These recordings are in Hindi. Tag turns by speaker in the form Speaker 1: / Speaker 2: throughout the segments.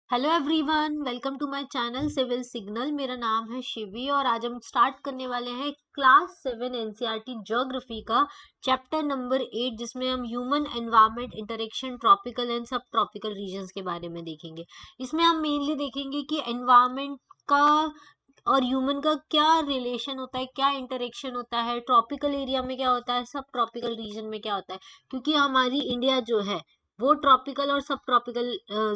Speaker 1: Hello everyone, welcome to my channel civil signal. मेरा नाम है शिवी और आज हम स्टार्ट करने वाले हैं क्लास 7 एनसीईआरटी ज्योग्राफी का चैप्टर नंबर 8, जिसमें हम human environment interaction tropical and सब ट्रॉपिकल रीजन्स के बारे में देखेंगे। इसमें हम मेनली देखेंगे कि एनवायरनमेंट का और ह्यूमन का क्या रिलेशन होता है, क्या इंटरेक्शन होता है, ट्रॉपिकल एरिया में क्या होता है, सब ट्रॉपिकल रीजन में क्या होता है। क्योंकि हमारी इंडिया जो है वो ट्रॉपिकल और सब ट्रॉपिकल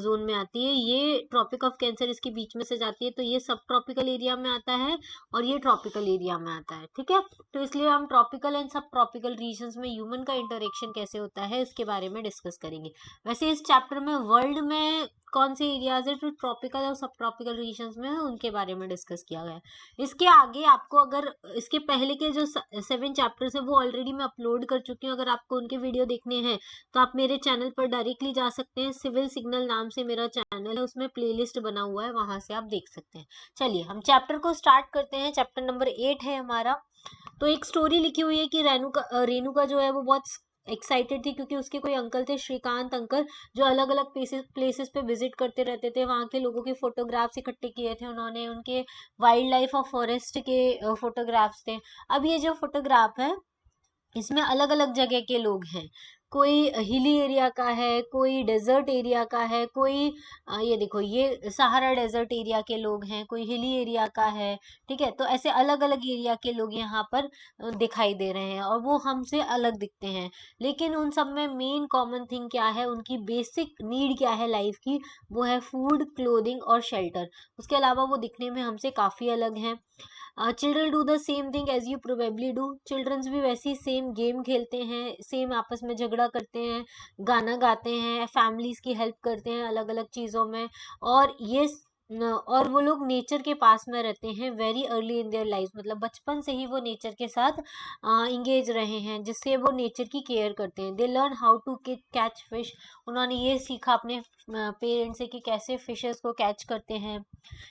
Speaker 1: जोन में आती है। ये ट्रॉपिक ऑफ कैंसर इसके बीच में से जाती है, तो ये सब ट्रॉपिकल एरिया में आता है और ये ट्रॉपिकल एरिया में आता है। ठीक है, तो इसलिए हम ट्रॉपिकल एंड सब ट्रॉपिकल रीजन्स में ह्यूमन का इंटरेक्शन कैसे होता है इसके बारे में डिस्कस करेंगे। वैसे इस चैप्टर में वर्ल्ड में कौन से एरियाज है जो ट्रॉपिकल और सब ट्रॉपिकल रीजन्स में है उनके बारे में डिस्कस किया गया है। इसके आगे आपको, अगर इसके पहले के जो 7 चैप्टर्स है वो ऑलरेडी मैं अपलोड कर चुकी हूँ, अगर आपको उनके वीडियो देखने हैं तो आप मेरे चैनल पर डायरेक्टली जा सकते हैं। सिविल सिग्नल नाम से मेरा चैनल है, उसमें प्लेलिस्ट बना हुआ है, वहां से आप देख सकते हैं। चलिए हम चैप्टर को स्टार्ट करते हैं। चैप्टर नंबर 8 है हमारा। तो एक स्टोरी लिखी हुई है कि रेणुका जो है वो बहुत एक्साइटेड थी, क्योंकि उसके कोई अंकल थे, श्रीकांत अंकल, जो अलग अलग प्लेसेस पे विजिट करते रहते थे। वहाँ के लोगों के फोटोग्राफ्स इकट्ठे किए थे उन्होंने, उनके वाइल्ड लाइफ और फॉरेस्ट के फोटोग्राफ्स थे। अब ये जो फोटोग्राफ है इसमें अलग अलग जगह के लोग हैं। कोई हिली एरिया का है, कोई डेजर्ट एरिया का है, कोई ये देखो, ये सहारा डेजर्ट एरिया के लोग हैं, कोई हिली एरिया का है। ठीक है, तो ऐसे अलग अलग एरिया के लोग यहाँ पर दिखाई दे रहे हैं और वो हमसे अलग दिखते हैं। लेकिन उन सब में मेन कॉमन थिंग क्या है, उनकी बेसिक नीड क्या है लाइफ की, वो है फूड, क्लोथिंग और शेल्टर। उसके अलावा वो दिखने में हमसे काफी अलग हैं। Children do the same thing as you probably do. Childrens भी वैसे सेम गेम खेलते हैं, सेम आपस में झगड़ा करते हैं, गाना गाते हैं, फैमिलीज की हेल्प करते हैं अलग अलग चीज़ों में। और और वो लोग नेचर के पास में रहते हैं very early in their life, मतलब बचपन से ही वो नेचर के साथ इंगेज रहे हैं, जिससे वो नेचर की केयर करते हैं। They learn how to catch fish. उन्होंने ये सीखा अपने पेरेंट्स से कि कैसे फिशेस को कैच करते हैं,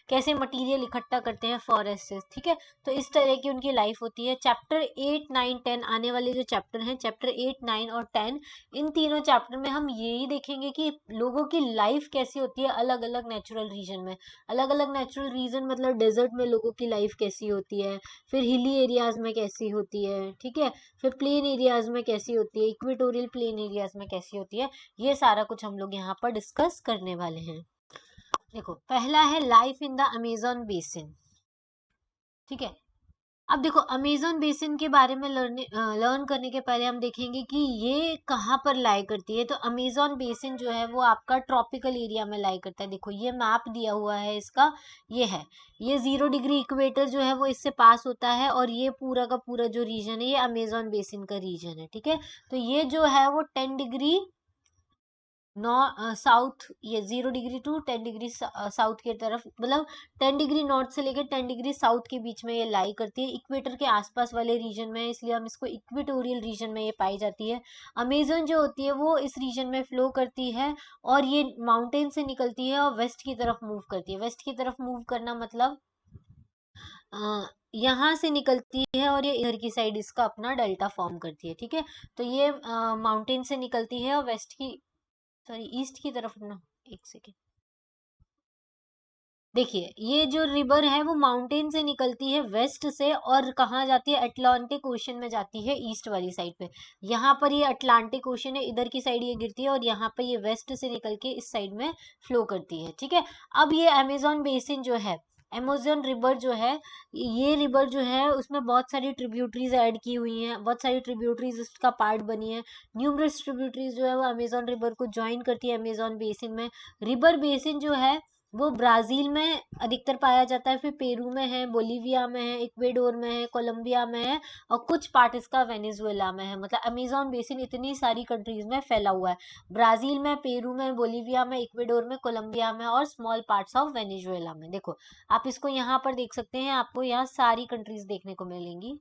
Speaker 1: कैसे मटेरियल इकट्ठा करते हैं फॉरेस्ट से। ठीक है, तो इस तरह की उनकी लाइफ होती है। चैप्टर 8, 9, 10 आने वाले जो चैप्टर हैं, चैप्टर 8, 9 और 10, इन तीनों चैप्टर में हम यही देखेंगे कि लोगों की लाइफ कैसी होती है अलग अलग नेचुरल रीजन में। अलग अलग नेचुरल रीजन मतलब डेजर्ट में लोगों की लाइफ कैसी होती है, फिर हिली एरियाज में कैसी होती है, ठीक है, फिर प्लेन एरियाज में कैसी होती है, इक्वेटोरियल प्लेन एरियाज में कैसी होती है। ये सारा कुछ हम लोग यहाँ पर डिस्कस करने वाले हैं। देखो, पहला है life in the Amazon basin. ठीक है, अब देखो अमेजन बेसिन के बारे में लर्न करने के पहले हम देखेंगे कि ये कहाँ पर लाई करती है। तो अमेजन बेसिन जो है वो आपका ट्रॉपिकल एरिया में लाई करता है। देखो ये मैप दिया हुआ है इसका, ये है, ये 0 डिग्री इक्वेटर जो है वो इससे पास होता है और ये पूरा का पूरा जो रीजन है ये अमेजन बेसिन का रीजन है। ठीक है, तो ये जो है वो 10 डिग्री साउथ, ये 0 डिग्री टू 10 डिग्री साउथ की तरफ, मतलब 10 डिग्री नॉर्थ से लेकर 10 डिग्री साउथ के बीच में ये लाई करती है, इक्वेटर के आसपास वाले रीजन में, इसलिए हम इसको इक्वेटोरियल रीजन में ये पाई जाती है। अमेजन जो होती है वो इस रीजन में फ्लो करती है और ये माउंटेन से निकलती है और वेस्ट की तरफ मूव करती है। वेस्ट की तरफ मूव करना मतलब यहाँ से निकलती है और ये इधर की साइड इसका अपना डेल्टा फॉर्म करती है। ठीक है, तो ये माउंटेन से निकलती है और वेस्ट की, सॉरी, ईस्ट की तरफ ना, एक सेकेंड, देखिए ये जो रिवर है वो माउंटेन से निकलती है वेस्ट से और कहाँ जाती है, अटलांटिक ओशन में जाती है ईस्ट वाली साइड पे। यहाँ पर ये अटलांटिक ओशन है, इधर की साइड ये गिरती है और यहाँ पर ये वेस्ट से निकल के इस साइड में फ्लो करती है। ठीक है, अब ये अमेजोन बेसिन जो है, अमेजोन रिवर जो है, ये रिवर जो है उसमें बहुत सारी ट्रिब्यूटरीज ऐड की हुई हैं, बहुत सारी ट्रिब्यूटरीज इसका पार्ट बनी है। न्यूमरस ट्रिब्यूटरीज जो है वो अमेजोन रिवर को ज्वाइन करती है अमेजोन बेसिन में। रिवर बेसिन जो है वो ब्राजील में अधिकतर पाया जाता है, फिर पेरू में है, बोलीविया में है, इक्वेडोर में है, कोलंबिया में है और कुछ पार्ट इसका वेनेजुएला में है। मतलब अमेजोन बेसिन इतनी सारी कंट्रीज में फैला हुआ है, ब्राजील में, पेरू में, बोलीविया में, इक्वेडोर में, कोलंबिया में और स्मॉल पार्ट्स ऑफ वेनेजुएला में। देखो आप इसको यहाँ पर देख सकते हैं, आपको यहाँ सारी कंट्रीज देखने को मिलेंगी।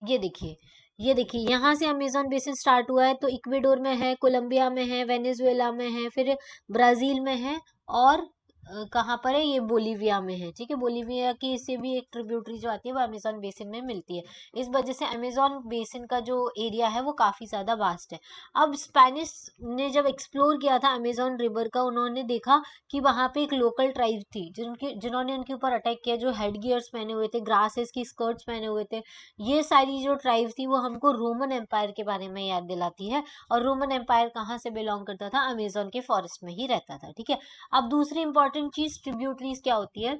Speaker 1: ये देखिए, ये देखिए, यहाँ से अमेजोन बेसिन स्टार्ट हुआ है तो इक्वेडोर में है, कोलंबिया में है, वेनेजुएला में है, फिर ब्राजील में है और कहाँ पर है, ये बोलीविया में है, ठीक है। बोलीविया की से भी एक ट्रिब्यूटरी जो आती है वो अमेजोन बेसिन में मिलती है। इस वजह से अमेजोन बेसिन का जो एरिया है वो काफी ज्यादा वास्ट है। अब स्पेनिश ने जब एक्सप्लोर किया था अमेजोन रिवर का, उन्होंने देखा कि वहां पे एक लोकल ट्राइब थी जिन्होंने उनके ऊपर अटैक किया, जो हेड गियर्स पहने हुए थे, ग्रासेस की स्कर्ट्स पहने हुए थे। ये सारी जो ट्राइब थी वो हमको रोमन एम्पायर के बारे में याद दिलाती है। और रोमन एम्पायर कहाँ से बिलोंग करता था, अमेजोन के फॉरेस्ट में ही रहता था, ठीक है। अब दूसरी इंपॉर्टेंट चीज ट्रिब्यूटरीज क्या होती है।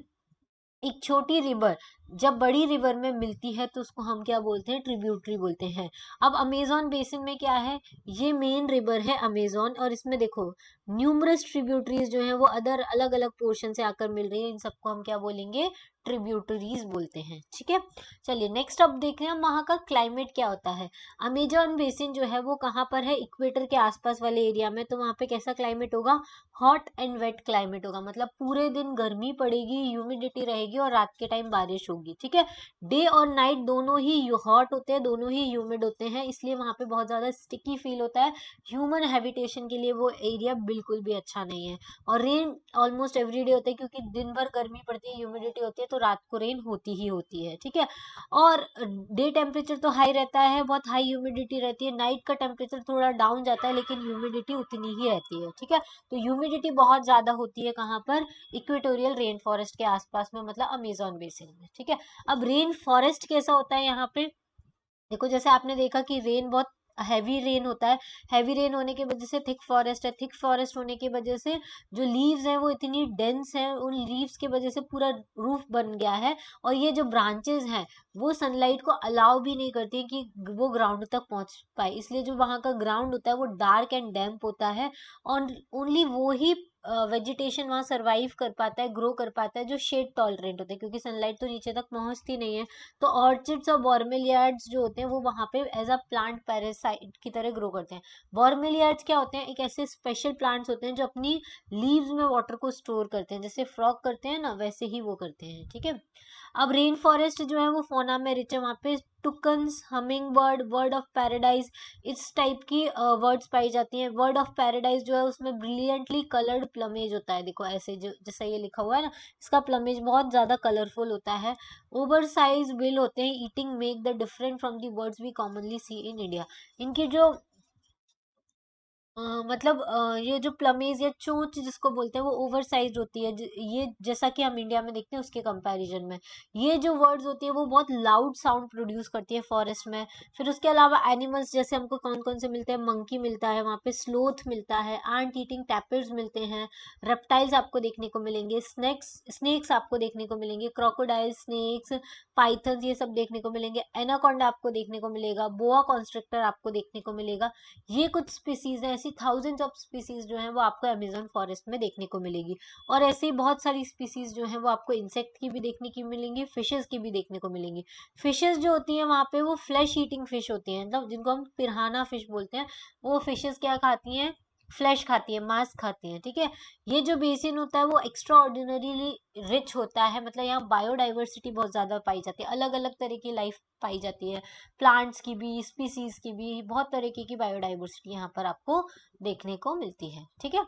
Speaker 1: एक छोटी रिवर जब बड़ी रिवर में मिलती है तो उसको हम क्या बोलते हैं, ट्रिब्यूटरी बोलते हैं। अब अमेजोन बेसिन में क्या है, ये मेन रिवर है अमेजोन, और इसमें देखो न्यूमरस ट्रिब्यूटरीज जो है वो अदर अलग अलग पोर्शन से आकर मिल रही है, इन सबको हम क्या बोलेंगे, ट्रिब्यूटरीज बोलते हैं, ठीक है। चलिए नेक्स्ट अब देख रहे हैं हम वहाँ का क्लाइमेट क्या होता है। अमेजोन बेसिन जो है वो कहाँ पर है, इक्वेटर के आसपास वाले एरिया में, तो वहाँ पे कैसा क्लाइमेट होगा, हॉट एंड वेट क्लाइमेट होगा, मतलब पूरे दिन गर्मी पड़ेगी, ह्यूमिडिटी रहेगी और रात के टाइम बारिश होगी, ठीक है। डे और नाइट दोनों ही हॉट होते हैं, दोनों ही ह्यूमिड होते हैं, इसलिए वहां पे बहुत ज्यादा स्टिकी फील होता है। ह्यूमन हैबिटेशन के लिए वो एरिया बिल्कुल भी अच्छा नहीं है। और रेन ऑलमोस्ट एवरीडे होता है, क्योंकि दिन भर गर्मी पड़ती है, ह्यूमिडिटी होती है, तो रात को रेन होती ही होती है, ठीक है। और डे टेम्परेचर तो हाई रहता है, बहुत हाई ह्यूमिडिटी रहती है, नाइट का टेम्परेचर थोड़ा डाउन जाता है, लेकिन ह्यूमिडिटी उतनी ही रहती है, ठीक है। तो ह्यूमिडिटी बहुत ज्यादा होती है कहाँ पर, इक्वेटोरियल रेन फॉरेस्ट के आसपास में, मतलब अमेजोन बेसिन में, ठीक है। अब रेन फॉरेस्ट कैसा होता है यहाँ पे, देखो जैसे आपने देखा कि रेन बहुत हैवी रेन होता है, हैवी रेन होने की वजह से थिक फॉरेस्ट है, थिक फॉरेस्ट होने की वजह से जो लीव्स हैं वो इतनी डेंस हैं, उन लीव्स की वजह से पूरा रूफ बन गया है। और ये जो ब्रांचेस हैं वो सनलाइट को अलाउ भी नहीं करती कि वो ग्राउंड तक पहुंच पाए, इसलिए जो वहाँ का ग्राउंड होता है वो डार्क एंड डैम्प होता है। और ओनली वो ही वेजिटेशन वहाँ सरवाइव कर पाता है, ग्रो कर पाता है, जो शेड टॉलरेंट होता है, क्योंकि सनलाइट तो नीचे तक पहुंचती नहीं है। तो ऑर्चिड्स और बॉर्मेलियार्ड्स जो होते हैं वो वहां पे एज अ प्लांट पैरासाइट की तरह ग्रो करते हैं। बॉर्मेलियार्ड्स क्या होते हैं, एक ऐसे स्पेशल प्लांट्स होते हैं जो अपनी लीव्स में वाटर को स्टोर करते हैं, जैसे फ्रॉग करते हैं ना, वैसे ही वो करते हैं, ठीक है। अब रेन फॉरेस्ट जो है वो फोना में रिच है, वहाँ पे toucans, hummingbird, bird of paradise, इस टाइप की वर्ड्स पाई जाती हैं। वर्ड ऑफ पैराडाइज जो है उसमें ब्रिलियंटली कलर्ड प्लमेज होता है, देखो ऐसे जो जैसा ये लिखा हुआ है ना, इसका प्लमेज बहुत ज्यादा कलरफुल होता है। ओवर साइज बिल होते हैं, eating make the different from the birds we commonly see in India. इनकी जो मतलब ये जो प्लमेज या चोंच जिसको बोलते हैं वो ओवर साइज होती है, ये जैसा कि हम इंडिया में देखते हैं उसके कंपैरिजन में। ये जो वर्ड्स होती है वो बहुत लाउड साउंड प्रोड्यूस करती है फॉरेस्ट में। फिर उसके अलावा एनिमल्स जैसे हमको कौन कौन से मिलते हैं, मंकी मिलता है वहाँ पे, स्लोथ मिलता है, आंट ईटिंग टैपिड्स मिलते हैं, रेप्टाइल्स आपको देखने को मिलेंगे, स्नेक्स आपको देखने को मिलेंगे, क्रोकोडाइल, स्नेक्स, पाइथन्स, ये सब देखने को मिलेंगे, एनाकोंडा आपको देखने को मिलेगा, बोआ कॉन्स्ट्रिक्टर आपको देखने को मिलेगा। ये कुछ स्पीसीज हैं, ऐसी थाउजेंड्स ऑफ स्पीसीज जो हैं वो आपको अमेजोन फॉरेस्ट में देखने को मिलेगी। और ऐसे ही बहुत सारी स्पीसीज जो हैं वो आपको इंसेक्ट की भी देखने की मिलेंगी, फिशेस की भी देखने को मिलेंगी। फिशेस जो होती हैं वहाँ पे वो फ्लैश ईटिंग फिश होती हैं, मतलब जिनको हम पिराना फिश बोलते हैं। वो फिशेस क्या खाती हैं, फ्लैश खाती है, मांस खाती है, ठीक है। ये जो बेसिन होता है वो एक्स्ट्रा ऑर्डिनरीली रिच होता है, मतलब यहाँ बायोडाइवर्सिटी बहुत ज्यादा पाई जाती है, अलग अलग तरह की लाइफ पाई जाती है, प्लांट्स की भी, स्पीसीज की भी, बहुत तरीके की बायोडाइवर्सिटी यहाँ पर आपको देखने को मिलती है, ठीक है।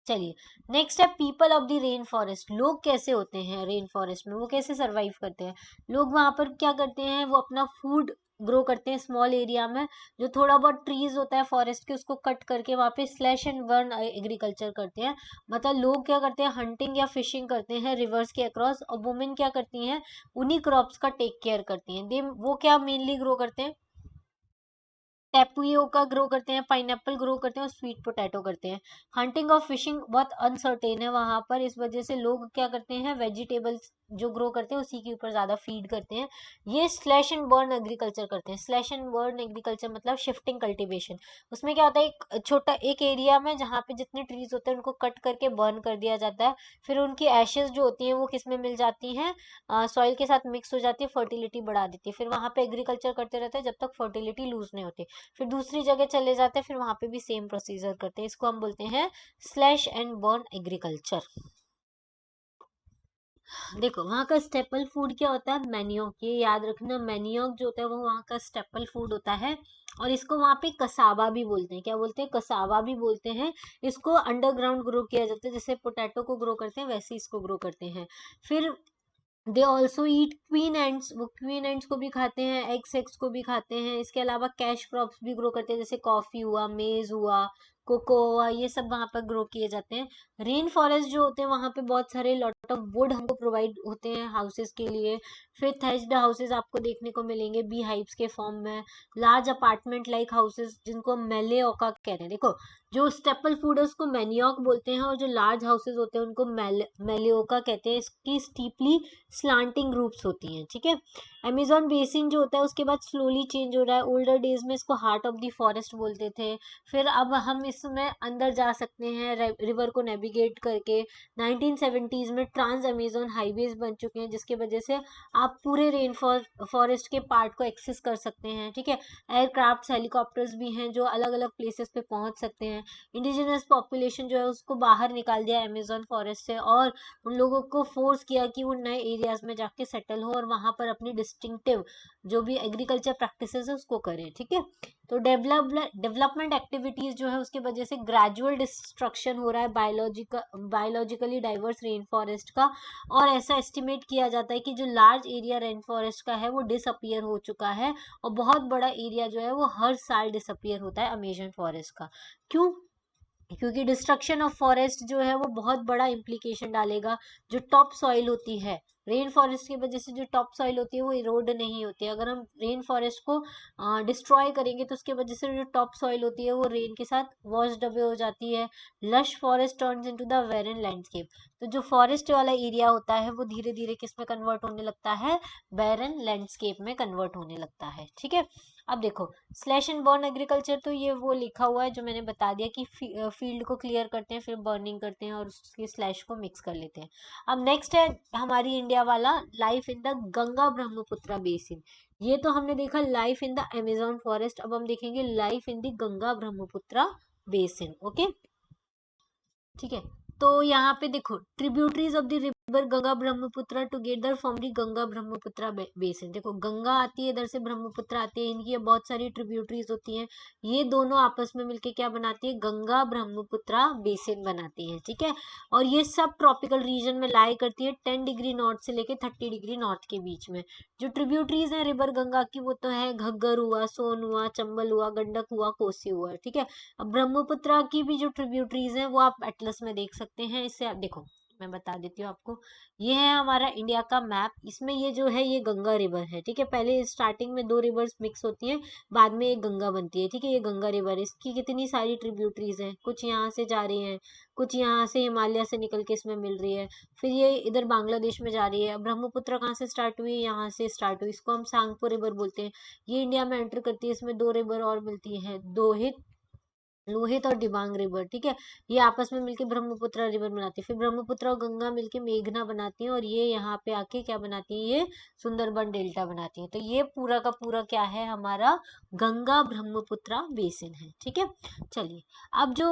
Speaker 1: चलिए नेक्स्ट है people of the rain forest. लोग कैसे होते हैं रेन फॉरेस्ट में, वो कैसे सरवाइव करते हैं। लोग वहां पर क्या करते हैं, वो अपना फूड ग्रो करते हैं स्मॉल एरिया में, जो थोड़ा बहुत ट्रीज होता है फॉरेस्ट के उसको कट करके वहां पे स्लैश एंड बर्न एग्रीकल्चर करते हैं। मतलब लोग क्या करते हैं, हंटिंग या फिशिंग करते हैं रिवर्स के अक्रॉस, और वुमेन क्या करती हैं, उन्हीं क्रॉप्स का टेक केयर करती हैं। दे वो क्या मेनली ग्रो करते हैं, टेपुयोका ग्रो करते हैं, पाइनएप्पल ग्रो करते हैं और स्वीट पोटैटो करते हैं। हंटिंग और फिशिंग बहुत अनसर्टेन है वहां पर, इस वजह से लोग क्या करते हैं, वेजिटेबल्स जो ग्रो करते हैं उसी के ऊपर ज्यादा फीड करते हैं। ये स्लैश एंड बर्न एग्रीकल्चर करते हैं। स्लैश एंड बर्न एग्रीकल्चर मतलब शिफ्टिंग कल्टीवेशन। उसमें क्या होता है, एक छोटा एक एरिया में जहाँ पे जितने ट्रीज होते हैं उनको कट करके बर्न कर दिया जाता है, फिर उनकी एशेज जो होती हैं वो किस में मिल जाती हैं, सॉइल के साथ मिक्स हो जाती है, फर्टिलिटी बढ़ा देती है, फिर वहां पे एग्रीकल्चर करते रहते हैं जब तक फर्टिलिटी लूज नहीं होती। फिर दूसरी जगह चले जाते हैं, फिर वहां पे भी सेम प्रोसीजर करते हैं, इसको हम बोलते हैं स्लैश एंड बर्न एग्रीकल्चर। देखो वहाँ का स्टेपल फूड क्या होता है, मैनियोक। ये याद रखना, मैनियोक जो होता है वो वहाँ का स्टेपल फूड होता है। और इसको वहाँ पे कसावा भी बोलते हैं। क्या बोलते हैं? कसावा भी बोलते हैं। इसको अंडरग्राउंड ग्रो किया जाता है, जैसे पोटैटो को ग्रो करते हैं वैसे इसको ग्रो करते हैं। फिर they also eat queen ends, वो क्वीन एंड्स को भी खाते हैं, एग्स को भी खाते हैं। इसके अलावा कैश क्रॉप्स भी ग्रो करते हैं, जैसे कॉफी हुआ, मेज हुआ, कोको हुआ, ये सब वहां पर ग्रो किए जाते हैं। रेन फॉरेस्ट जो होते हैं वहां पे बहुत सारे लॉट ऑफ वुड हमको प्रोवाइड होते हैं हाउसेस के लिए। फिर थैच्ड हाउसेस आपको देखने को मिलेंगे बी हाइव्स के फॉर्म में। लार्ज अपार्टमेंट लाइक हाउसेस जिनको मेलेओका कहते हैं। देखो जो स्टेपल फूड है उसको मैनियोक बोलते हैं, और जो लार्ज हाउसेस होते हैं उनको मेलेओका कहते हैं। इसकी स्टीपली स्लांटिंग रूफ्स होती हैं, ठीक है। अमेजोन बेसिन जो होता है उसके बाद स्लोली चेंज हो रहा है। ओल्डर डेज में इसको हार्ट ऑफ द फॉरेस्ट बोलते थे। फिर अब हम इसमें अंदर जा सकते हैं रिवर को नेविगेट करके। 1970s में ट्रांस अमेजोन हाईवेज बन चुके हैं, जिसकी वजह से आप पूरे रेन फॉरेस्ट के पार्ट को एक्सेस कर सकते हैं, ठीक है। एयरक्राफ्ट, हेलीकॉप्टर्स भी हैं जो अलग अलग प्लेसेस पे पहुंच सकते हैं। इंडिजिनस पॉपुलेशन जो है उसको बाहर निकाल दिया अमेजोन फॉरेस्ट से, और उन लोगों को फोर्स किया कि वो नए एरियाज में जाके सेटल हो और वहां पर अपनी डिस्टिंक्टिव जो भी एग्रीकल्चर प्रैक्टिसेस है उसको करें, ठीक है। तो डेवलपमेंट एक्टिविटीज जो है उसके वजह से ग्रेजुअल डिस्ट्रक्शन हो रहा है बायोलॉजिकली डाइवर्स रेन फॉरेस्ट का। और ऐसा एस्टिमेट किया जाता है कि जो लार्ज एरिया रेन फॉरेस्ट का है वो डिसअपियर हो चुका है, और बहुत बड़ा एरिया जो है वो हर साल डिसअपियर होता है अमेजन फॉरेस्ट का। क्यों? क्योंकि डिस्ट्रक्शन ऑफ फॉरेस्ट जो है वो बहुत बड़ा इम्प्लीकेशन डालेगा। जो टॉप सॉइल होती है रेन फॉरेस्ट की वजह से, जो टॉप सॉइल होती है वो इरोड नहीं होती है। अगर हम रेन फॉरेस्ट को डिस्ट्रॉय करेंगे तो उसके वजह से जो टॉप सॉइल होती है वो रेन के साथ वॉश्ड अवे हो जाती है। Lush forest turns into the Warren landscape. तो जो फॉरेस्ट वाला एरिया होता है वो धीरे धीरे किस में कन्वर्ट होने लगता है? बैरन लैंडस्केप में कन्वर्ट होने लगता है, ठीक है। अब देखो स्लैश एंड बर्न एग्रीकल्चर, तो ये वो लिखा हुआ है जो मैंने बता दिया कि फील्ड को क्लियर करते हैं, फिर बर्निंग करते हैं और उसके स्लैश को मिक्स कर लेते हैं। अब नेक्स्ट है हमारी इंडिया वाला, life in the Ganga Brahmaputra basin. ये तो हमने देखा life in the Amazon forest, अब हम देखेंगे life in the Ganga Brahmaputra basin, okay, ठीक है। तो यहाँ पे देखो tributaries of the river Ganga Brahmaputra together form the Ganga Brahmaputra basin. देखो गंगा आती है इधर से, ब्रह्मपुत्र आती है, इनकी बहुत सारी ट्रिब्यूटरीज होती हैं। ये दोनों आपस में मिलके क्या बनाती है? गंगा ब्रह्मपुत्र बेसिन बनाती है, ठीक है। और ये सब ट्रॉपिकल रीजन में लाई करती है 10 डिग्री नॉर्थ से लेके 30 डिग्री नॉर्थ के बीच में। जो ट्रिब्यूटरीज है रिवर गंगा की वो तो है घग्गर हुआ, सोन हुआ, चंबल हुआ, गंडक हुआ, कोसी हुआ, ठीक है। अब ब्रह्मपुत्र की भी जो ट्रिब्यूटरीज हैं वो आप एटलस में देख सकते हैं। इससे आप देखो मैं बता देती हूँ आपको, ये है हमारा इंडिया का मैप। इसमें ये जो है ये गंगा रिवर है, ठीक है। पहले स्टार्टिंग में दो रिवर्स मिक्स होती हैं, बाद में एक गंगा बनती है, ठीक है। ये गंगा रिवर, इसकी कितनी सारी ट्रिब्यूटरीज हैं, कुछ यहाँ से जा रही हैं, कुछ यहाँ से हिमालय से निकल के इसमें मिल रही है, फिर ये इधर बांग्लादेश में जा रही है। ब्रह्मपुत्र कहाँ से स्टार्ट हुई? यहाँ से स्टार्ट हुई, इसको हम सांगपो रिवर बोलते हैं। ये इंडिया में एंटर करती है, इसमें दो रिवर और मिलती है, लोहित और दिबांग रिवर, ठीक है। ये आपस में मिलके ब्रह्मपुत्र रिवर बनाती है। फिर ब्रह्मपुत्र और गंगा मिलके मेघना बनाती है, और ये यहाँ पे आके क्या बनाती है? ये सुंदरबन डेल्टा बनाती है। तो ये पूरा का पूरा क्या है? हमारा गंगा ब्रह्मपुत्र बेसिन है, ठीक है। चलिए अब जो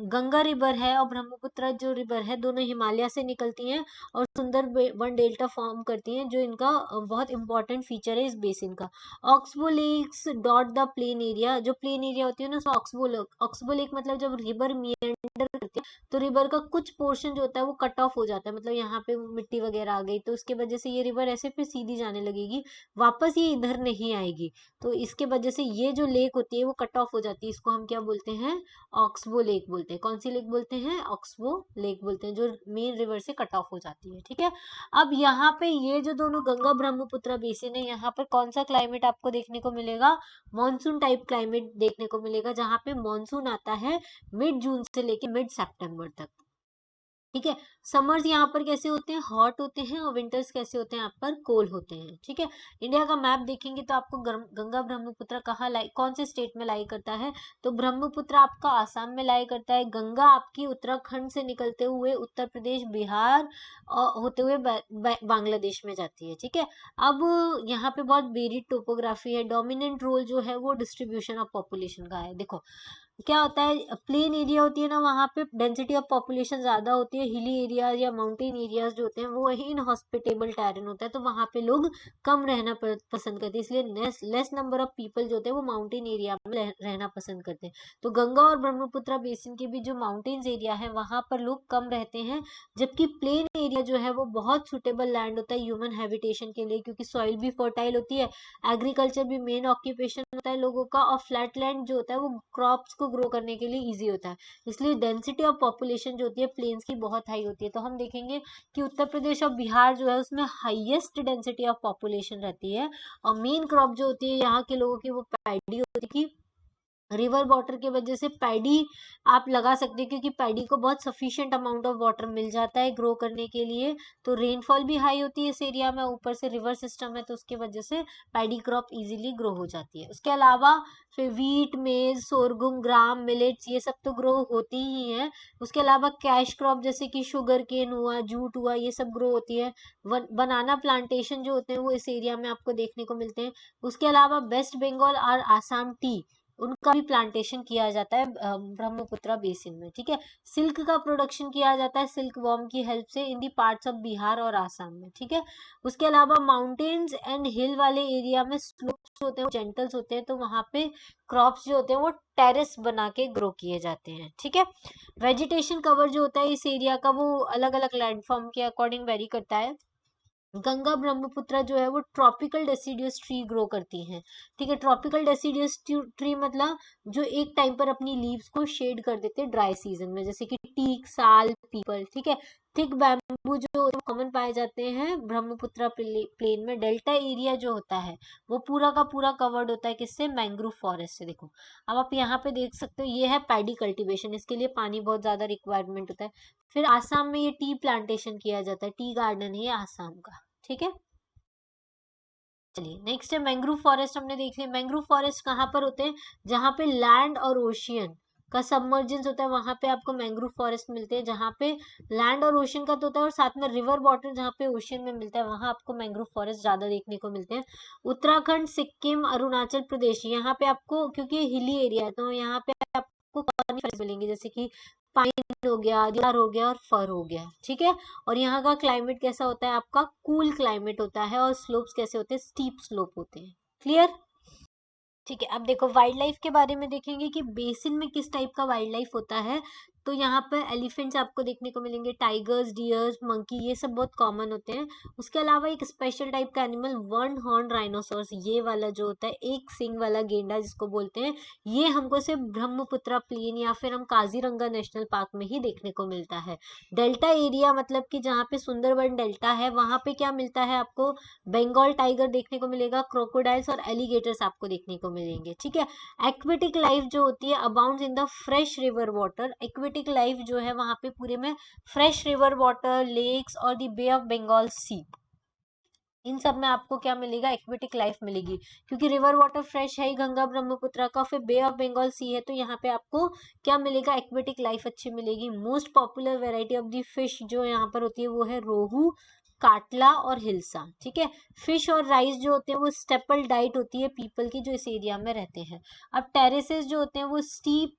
Speaker 1: गंगा रिवर है और ब्रह्मपुत्र जो रिवर है दोनों हिमालय से निकलती हैं और सुंदरबन डेल्टा फॉर्म करती हैं, जो इनका बहुत इंपॉर्टेंट फीचर है इस बेसिन का। Oxbow lakes dot the plain area, जो प्लेन एरिया होती है ना उसको ऑक्सबो लेक मतलब जब रिवर मिएंडर करती है तो रिवर का कुछ पोर्शन जो होता है वो कट ऑफ हो जाता है, मतलब यहाँ पे मिट्टी वगैरह आ गई तो उसके वजह से ये रिवर ऐसे फिर सीधी जाने लगेगी, वापस ये इधर नहीं आएगी। तो इसके वजह से ये जो लेक होती है वो कट ऑफ हो जाती है, इसको हम क्या बोलते हैं? ऑक्सबो लेक बोलते हैं। कौन सी लेक बोलते हैं? ऑक्सबो लेक बोलते हैं, जो मेन रिवर से कट ऑफ हो जाती है, ठीक है। अब यहाँ पे ये जो दोनों गंगा ब्रह्मपुत्र बेसिन है, यहाँ पर कौन सा क्लाइमेट आपको देखने को मिलेगा? मॉनसून टाइप क्लाइमेट देखने को मिलेगा, जहाँ पे मॉनसून आता है मिड जून से लेके मिड सितंबर तक, ठीक है। समर्स यहाँ पर कैसे होते हैं? हॉट होते हैं, और विंटर्स कैसे होते हैं? यहाँ पर कोल्ड होते हैं, ठीक है। इंडिया का मैप देखेंगे तो आपको गंगा ब्रह्मपुत्र कहाँ लाई, कौन से स्टेट में लाई करता है? तो ब्रह्मपुत्र आपका आसाम में लाई करता है, गंगा आपकी उत्तराखंड से निकलते हुए उत्तर प्रदेश, बिहार होते हुए बांग्लादेश में जाती है, ठीक है। अब यहाँ पे बहुत वेरिड टोपोग्राफी है। डोमिनेंट रोल जो है वो डिस्ट्रीब्यूशन ऑफ पॉपुलेशन का है। देखो क्या होता है, प्लेन एरिया होती है ना, वहाँ पे डेंसिटी ऑफ पॉपुलेशन ज़्यादा होती है। हिली एरियाज या माउंटेन एरियाज जो होते हैं वो इनहॉस्पिटेबल टेरेन होता है, तो वहाँ पे लोग कम रहना पसंद करते हैं, इसलिए लेस नंबर ऑफ पीपल जो होते हैं वो माउंटेन एरिया में रहना पसंद करते हैं। तो गंगा और ब्रह्मपुत्र बेसिन के भी जो माउंटेन्स एरिया है वहाँ पर लोग कम रहते हैं, जबकि प्लेन एरिया जो है वो बहुत सुटेबल लैंड होता है ह्यूमन हैबिटेशन के लिए, क्योंकि सॉइल भी फर्टाइल होती है, एग्रीकल्चर भी मेन ऑक्यूपेशन होता है लोगों का, और फ्लैट लैंड जो होता है वो क्रॉप्स को ग्रो करने के लिए इजी होता है। इसलिए डेंसिटी ऑफ पॉपुलेशन जो होती है प्लेन्स की बहुत हाई होती है। तो हम देखेंगे कि उत्तर प्रदेश और बिहार जो है उसमें हाईएस्ट डेंसिटी ऑफ पॉपुलेशन रहती है, और मेन क्रॉप जो होती है यहाँ के लोगों की वो पैडी होती है। रिवर वाटर की वजह से पैडी आप लगा सकते हैं, क्योंकि पैडी को बहुत सफिशिएंट अमाउंट ऑफ वाटर मिल जाता है ग्रो करने के लिए, तो रेनफॉल भी हाई होती है इस एरिया में, ऊपर से रिवर सिस्टम है तो उसकी वजह से पैडी क्रॉप इजीली ग्रो हो जाती है। उसके अलावा फिर वीट, मेज, सोरगुम, ग्राम, मिलेट्स ये सब तो ग्रो होती ही है। उसके अलावा कैश क्रॉप जैसे कि शुगर केन हुआ, जूट हुआ, ये सब ग्रो होती है। बनाना प्लांटेशन जो होते हैं वो इस एरिया में आपको देखने को मिलते हैं। उसके अलावा वेस्ट बंगाल और आसाम टी, उनका भी प्लांटेशन किया जाता है ब्रह्मपुत्र बेसिन में, ठीक है। सिल्क का प्रोडक्शन किया जाता है सिल्क वॉर्म की हेल्प से इन दी पार्ट्स ऑफ बिहार और आसाम में, ठीक है। उसके अलावा माउंटेन्स एंड हिल वाले एरिया में स्लोप्स होते हैं, जेंटल्स होते हैं, तो वहां पे क्रॉप्स जो होते हैं वो टेरेस बना के ग्रो किए जाते हैं, ठीक है। वेजिटेशन कवर जो होता है इस एरिया का वो अलग अलग लैंडफॉर्म के अकॉर्डिंग वेरी करता है। गंगा ब्रह्मपुत्र जो है वो ट्रॉपिकल डेसिडियस ट्री ग्रो करती हैं, ठीक है। ट्रॉपिकल डेसिडियस ट्री मतलब जो एक टाइम पर अपनी लीव्स को शेड कर देते हैं ड्राई सीजन में, जैसे कि टीक, साल, पीपल, ठीक है। थिक बैम्बू जो कॉमन पाए जाते हैं ब्रह्मपुत्र प्लेन में। डेल्टा एरिया जो होता है वो पूरा का पूरा कवर्ड होता है किससे, मैंग्रोव फॉरेस्ट से। देखो अब आप यहाँ पे देख सकते हो, ये है पैडी कल्टीवेशन, इसके लिए पानी बहुत ज्यादा रिक्वायरमेंट होता है। फिर आसाम में ये टी प्लांटेशन किया जाता है, टी गार्डन है ये आसाम का, ठीक है। चलिए नेक्स्ट है मैंग्रोव फॉरेस्ट, हमने देख लिया। मैंग्रोव फॉरेस्ट कहाँ पर होते हैं, जहाँ पे लैंड और ओशियन का सबमर्जेंस होता है, वहां पे आपको मैंग्रोव फॉरेस्ट मिलते हैं। जहाँ पे लैंड और ओशियन का तो होता है, और साथ में रिवर वाटर जहाँ पे ओशियन में मिलता है, वहां आपको मैंग्रोव फॉरेस्ट ज्यादा देखने को मिलते हैं। उत्तराखंड, सिक्किम, अरुणाचल प्रदेश, यहाँ पे आपको, क्योंकि हिली एरिया है तो यहाँ पे आपको कॉनिफरस मिलेंगे, जैसे कि पाइन हो गया, देवदार हो गया और फर हो गया, ठीक है। और यहाँ का क्लाइमेट कैसा होता है, आपका कूल क्लाइमेट होता है, और स्लोप्स कैसे होते हैं, स्टीप स्लोप होते हैं। क्लियर, ठीक है। अब देखो वाइल्ड लाइफ के बारे में देखेंगे कि बेसिन में किस टाइप का वाइल्ड लाइफ होता है। तो यहाँ पर एलिफेंट्स आपको देखने को मिलेंगे, टाइगर्स, डियर्स, मंकी, ये सब बहुत कॉमन होते हैं। उसके अलावा एक स्पेशल टाइप का एनिमल वन हॉर्न राइनोसोरस, ये वाला जो होता है एक सिंग वाला गेंडा जिसको बोलते हैं, ये हमको सिर्फ ब्रह्मपुत्र प्लेन या फिर हम काजीरंगा नेशनल पार्क में ही देखने को मिलता है। डेल्टा एरिया मतलब कि जहाँ पे सुंदरबन डेल्टा है वहां पे क्या मिलता है आपको, बंगाल टाइगर देखने को मिलेगा, क्रोकोडाइल्स और एलिगेटर्स आपको देखने को मिलेंगे, ठीक है। एक्वेटिक लाइफ जो होती है abounds in the fresh river water, aquatic life जो है वहां पे पूरे में फ्रेश रिवर वाटर, लेक्स और द बे ऑफ बंगाल सी, इन सब में आपको क्या मिलेगा, एक्वेटिक लाइफ मिलेगी, क्योंकि रिवर वाटर फ्रेश है ही गंगा ब्रह्मपुत्र का, फिर बे ऑफ बंगाल सी है, तो यहाँ पे आपको क्या मिलेगा, एक्वेटिक लाइफ अच्छी मिलेगी। Most popular variety of the fish जो यहाँ पर होती है वो है रोहू, काटला और हिल्सा, ठीक है। फिश और राइस जो होते हैं वो स्टेपल डाइट होती है पीपल की जो इस एरिया में रहते हैं। अब टेरेसेस जो होते हैं वो steep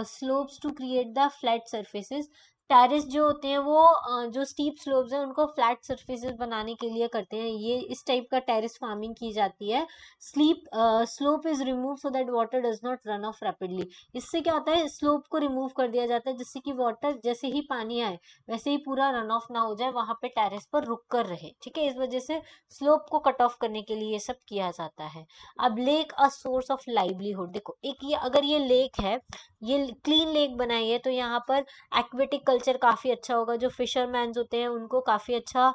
Speaker 1: slopes to create the flat surfaces, terrace जो होते हैं वो जो स्टीप स्लोप्स हैं उनको फ्लैट सरफेसेस बनाने के लिए करते हैं, ये इस टाइप का टेरेस फार्मिंग की जाती है। Sleep slope is remove so that water does not run of rapidly, इससे क्या होता है, स्लोप को रिमूव कर दिया जाता है जिससे कि वाटर जैसे ही पानी आए वैसे ही पूरा रन ऑफ ना हो जाए, वहां पे टेरेस पर रुक कर रहे, ठीक है। इस वजह से स्लोप को कट ऑफ करने के लिए ये सब किया जाता है। अब lake a source of livelihood, देखो एक ये अगर ये लेक है, ये क्लीन लेक बनाई है, तो यहाँ पर एक्वेटिक कल्चर काफी अच्छा होगा, जो फिशरमैन होते हैं उनको काफी अच्छा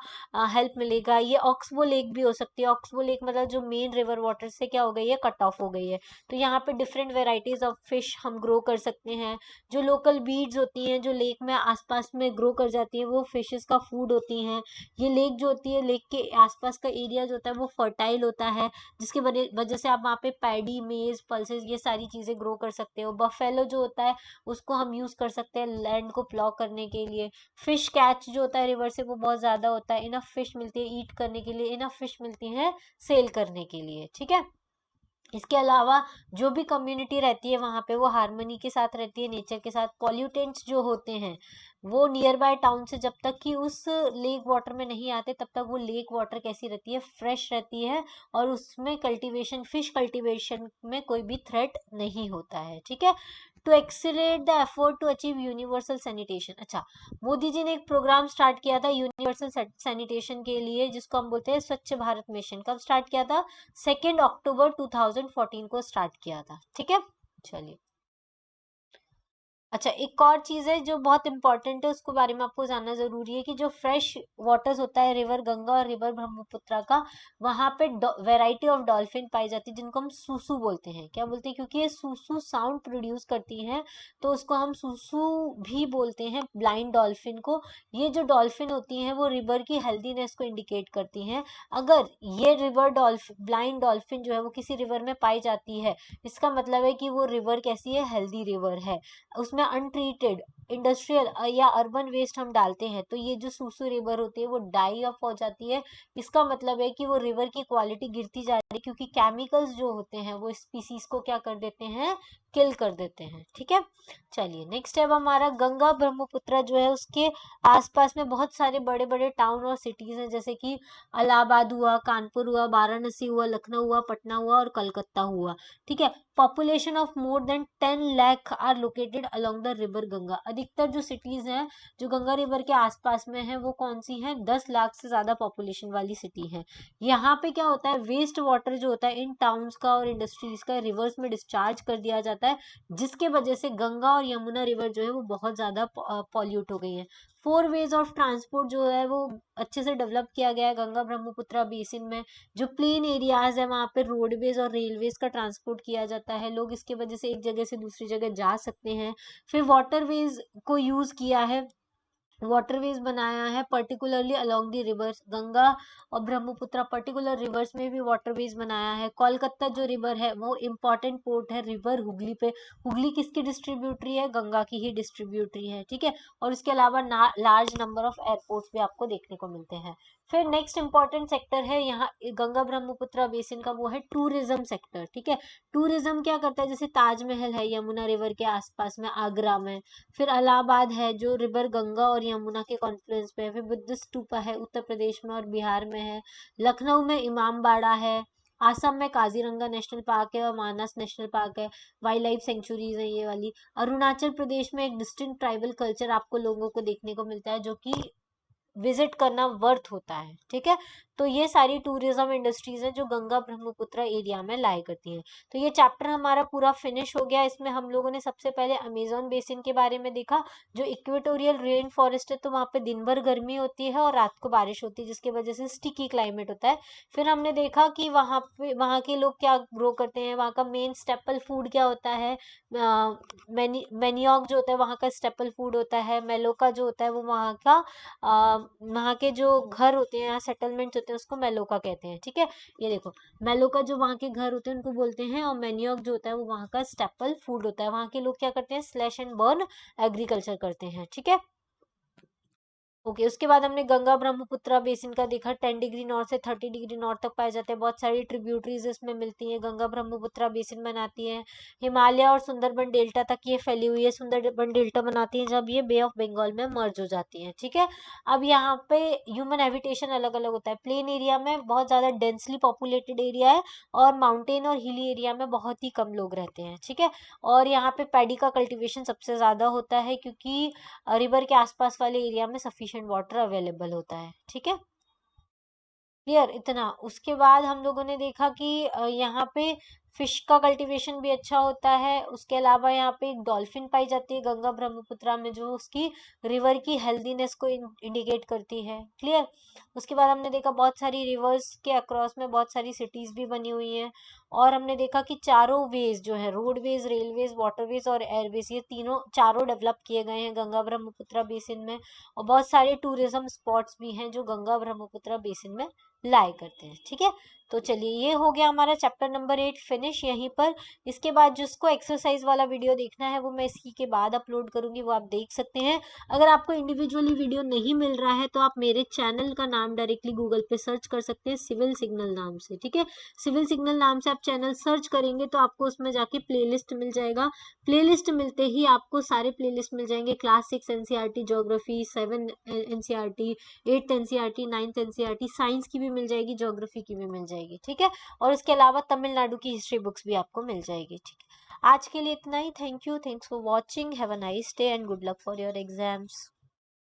Speaker 1: हेल्प मिलेगा। ये ऑक्सबो लेक भी हो सकती है, ऑक्सबो लेक मतलब जो मेन रिवर वाटर से क्या हो गई है, कट ऑफ हो गई है, तो यहाँ पे डिफरेंट वेराइटीज ऑफ फिश हम ग्रो कर सकते हैं। जो लोकल बीड्स होती हैं जो लेक में आसपास में ग्रो कर जाती है वो फिशेस का फूड होती हैं। ये लेक जो होती है, लेक के आसपास का एरिया जो होता है वो फर्टाइल होता है, जिसके वजह से आप वहाँ पे पैडी, मेज, पल्सेस ये सारी चीजें ग्रो कर सकते हो। बफेलो जो होता है उसको हम यूज कर सकते हैं लैंड को प्लॉ करने के लिए। फिश कैच जो होता है रिवर से वो बहुत ज्यादा होता है, इनफ फिश मिलती है ईट करने के लिए, इनफ फिश मिलती है सेल करने के लिए, ठीक है। इसके अलावा जो भी कम्युनिटी रहती है वहाँ पे वो हार्मनी के साथ रहती है नेचर के साथ। पॉल्यूटेंट्स जो होते हैं वो नियर बाय टाउन से जब तक कि उस लेक वाटर में नहीं आते तब तक वो लेक वाटर कैसी रहती है, फ्रेश रहती है, और उसमें कल्टीवेशन, फिश कल्टीवेशन में कोई भी थ्रेट नहीं होता है। ठीक है, to accelerate the effort to achieve universal sanitation. अच्छा, मोदी जी ने एक प्रोग्राम स्टार्ट किया था यूनिवर्सल सैनिटेशन के लिए, जिसको हम बोलते हैं स्वच्छ भारत मिशन। कब स्टार्ट किया था? 2 अक्टूबर 2014 को स्टार्ट किया था। ठीक है, चलिए। अच्छा, एक और चीज है जो बहुत इंपॉर्टेंट है, उसके बारे में आपको जानना जरूरी है कि जो फ्रेश वाटर्स होता है रिवर गंगा और रिवर ब्रह्मपुत्र का, वहां पे वेराइटी ऑफ डॉल्फिन पाई जाती है जिनको हम सूसू बोलते हैं। क्या बोलते हैं? क्योंकि ये सूसू साउंड प्रोड्यूस करती हैं तो उसको हम सूसू भी बोलते हैं, ब्लाइंड डॉल्फिन को। ये जो डॉल्फिन होती हैं वो रिवर की हेल्दीनेस को इंडिकेट करती हैं। अगर ये रिवर डॉल्फिन, ब्लाइंड डॉल्फिन जो है वो किसी रिवर में पाई जाती है, इसका मतलब है कि वो रिवर कैसी है? हेल्दी रिवर है। उसमें अनट्रीटेड इंडस्ट्रियल या अर्बन वेस्ट हम डालते हैं तो ये जो सूसू रिवर होती है वो डाई ऑफ हो जाती है। इसका मतलब है कि वो रिवर की क्वालिटी गिरती जा रही है, क्योंकि केमिकल्स जो होते हैं वो स्पीसीज को क्या कर देते हैं? किल कर देते हैं। ठीक है, चलिए नेक्स्ट है हमारा गंगा ब्रह्मपुत्र जो है उसके आसपास में बहुत सारे बड़े बड़े टाउन और सिटीज हैं, जैसे कि इलाहाबाद हुआ, कानपुर हुआ, वाराणसी हुआ, लखनऊ हुआ, पटना हुआ और कलकत्ता हुआ। ठीक है, population of more than 10 lakh are located along the river Ganga. अधिकतर जो सिटीज हैं जो गंगा रिवर के आसपास में है वो कौन सी हैं? 10 लाख से ज्यादा पॉपुलेशन वाली सिटी है। यहाँ पे क्या होता है? वेस्ट वाटर जो होता है इन टाउन्स का और इंडस्ट्रीज का रिवर्स में डिस्चार्ज कर दिया जाता है, जिसके वजह से गंगा और यमुना रिवर जो है वो बहुत ज्यादा पॉल्यूट हो गई है। 4 वेज ऑफ ट्रांसपोर्ट जो है वो अच्छे से डेवलप किया गया है गंगा ब्रह्मपुत्र बेसिन में। जो प्लेन एरियाज है वहाँ पे रोडवेज और रेलवेज का ट्रांसपोर्ट किया जाता है, लोग इसके वजह से एक जगह से दूसरी जगह जा सकते हैं। फिर वाटरवेज को यूज किया है, वाटरवेज बनाया है particularly along the reverse Ganga और ब्रह्मपुत्र, पर्टिकुलर रिवर्स में भी वाटरवेज बनाया है। कोलकाता जो रिवर है वो इम्पोर्टेंट पोर्ट है रिवर हुगली पे। हुगली किसकी डिस्ट्रीब्यूटरी है? गंगा की ही डिस्ट्रीब्यूटरी है। ठीक है, और इसके अलावा लार्ज नंबर ऑफ एयरपोर्ट्स भी आपको देखने को मिलते हैं। फिर नेक्स्ट इंपॉर्टेंट सेक्टर है यहाँ गंगा ब्रह्मपुत्र बेसिन का, वो है टूरिज्म सेक्टर। ठीक है, टूरिज्म क्या करता है? जैसे ताजमहल है यमुना रिवर के आसपास में आगरा में, फिर इलाहाबाद है जो रिवर गंगा और यमुना के कॉन्फ्लुएंस पे है, फिर बुद्ध स्तूपा है उत्तर प्रदेश में और बिहार में है, लखनऊ में इमामबाड़ा है, आसम में काजीरंगा नेशनल पार्क है और मानस नेशनल पार्क है, वाइल्ड लाइफ सेंचुरीज है ये वाली। अरुणाचल प्रदेश में एक डिस्टिंक्ट ट्राइबल कल्चर आपको लोगों को देखने को मिलता है जो कि विजिट करना वर्थ होता है। ठीक है, तो ये सारी टूरिज्म इंडस्ट्रीज है जो गंगा ब्रह्मपुत्र एरिया में लाई करती हैं। तो ये चैप्टर हमारा पूरा फिनिश हो गया। इसमें हम लोगों ने सबसे पहले अमेजोन बेसिन के बारे में देखा, जो इक्वेटोरियल रेन फॉरेस्ट है, तो वहाँ पे दिन भर गर्मी होती है और रात को बारिश होती है जिसकी वजह से स्टिकी क्लाइमेट होता है। फिर हमने देखा कि वहाँ पे वहाँ के लोग क्या ग्रो करते हैं, वहाँ का मेन स्टेपल फूड क्या होता है। मैनियोक जो होता है वहाँ का स्टेपल फूड होता है। मेलोका जो होता है वो वहाँ का वहाँ के जो घर होते हैं या सेटलमेंट होते हैं उसको मेलोका कहते हैं। ठीक है, ये देखो मेलोका जो वहाँ के घर होते हैं उनको बोलते हैं, और मैनियोक जो होता है वो वहाँ का स्टेपल फूड होता है। वहाँ के लोग क्या करते हैं? स्लैश एंड बर्न एग्रीकल्चर करते हैं। ठीक है, ओके उसके बाद हमने गंगा ब्रह्मपुत्र बेसिन का देखा। 10 डिग्री नॉर्थ से 30 डिग्री नॉर्थ तक पाए जाते हैं। बहुत सारी ट्रिब्यूटरीज इसमें मिलती हैं, गंगा ब्रह्मपुत्र बेसिन बनाती है। हिमालय और सुंदरबन डेल्टा तक ये फैली हुई है। सुंदरबन डेल्टा बनाती है जब ये बे ऑफ बंगाल में मर्ज हो जाती है। ठीक है, अब यहाँ पे ह्यूमन हैबिटेशन अलग अलग होता है। प्लेन एरिया में बहुत ज्यादा डेंसली पॉपुलेटेड एरिया है और माउंटेन और हिली एरिया में बहुत ही कम लोग रहते हैं। ठीक है, और यहाँ पे पैडी का कल्टीवेशन सबसे ज्यादा होता है क्योंकि रिवर के आसपास वाले एरिया में सफिशिएंट वाटर अवेलेबल होता है। ठीक है, क्लियर इतना। उसके बाद हम लोगों ने देखा कि यहाँ पे फिश का कल्टीवेशन भी अच्छा होता है। उसके अलावा यहाँ पे एक डॉल्फिन पाई जाती है गंगा ब्रह्मपुत्र में जो उसकी रिवर की हेल्दीनेस को इंडिकेट करती है। क्लियर, उसके बाद हमने देखा बहुत सारी रिवर्स के अक्रॉस में बहुत सारी सिटीज भी बनी हुई हैं। और हमने देखा कि चारों वेज जो है रोडवेज, रेलवेज, वाटरवेज और एयरवेज, ये तीनों चारों डेवलप किए गए हैं गंगा ब्रह्मपुत्र बेसिन में। और बहुत सारे टूरिज्म स्पॉट्स भी हैं जो गंगा ब्रह्मपुत्र बेसिन में लाई करते हैं। ठीक है, तो चलिए ये हो गया हमारा चैप्टर नंबर 8 फिनिश यहीं पर। इसके बाद जिसको एक्सरसाइज वाला वीडियो देखना है वो मैं इसी के बाद अपलोड करूंगी, वो आप देख सकते हैं। अगर आपको इंडिविजुअली वीडियो नहीं मिल रहा है तो आप मेरे चैनल का नाम डायरेक्टली गूगल पे सर्च कर सकते हैं सिविल सिग्नल नाम से। ठीक है, सिविल सिग्नल नाम से आप चैनल सर्च करेंगे तो आपको उसमें जाके प्लेलिस्ट मिल जाएगा। प्लेलिस्ट मिलते ही आपको सारे प्लेलिस्ट मिल जाएंगे, class 6 NCERT geography, 7 NCERT, 8th NCERT, 9th NCERT, science की भी मिल जाएगी, ज्योग्राफी की भी मिल जाएगी, ठीक है। और इसके अलावा तमिलनाडु की हिस्ट्री बुक्स भी आपको मिल जाएगी, ठीक है। आज के लिए इतना ही। Thank you, thanks for watching, have a nice day and good luck for your exams.